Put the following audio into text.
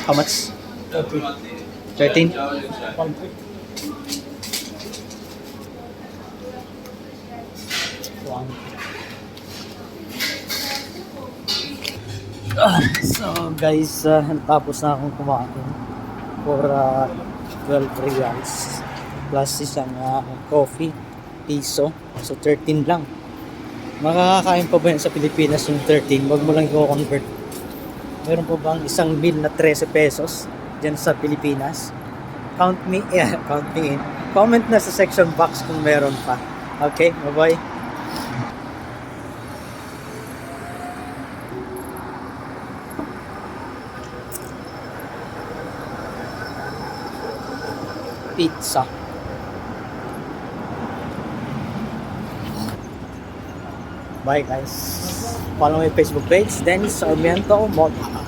How much? 13? So guys, natapos na akong kumain for 12 reals plus isang coffee piso, so 13 lang. Makakakain pa ba yan sa Pilipinas yung 13? Wag mo lang i-convert. Meron po bang isang meal na 13 pesos dyan sa Pilipinas? Count me in. Comment na sa section box kung meron pa. Okay, bye-bye. Pizza. Bye guys. Follow my Facebook page, Dennis Sarmiento Mota.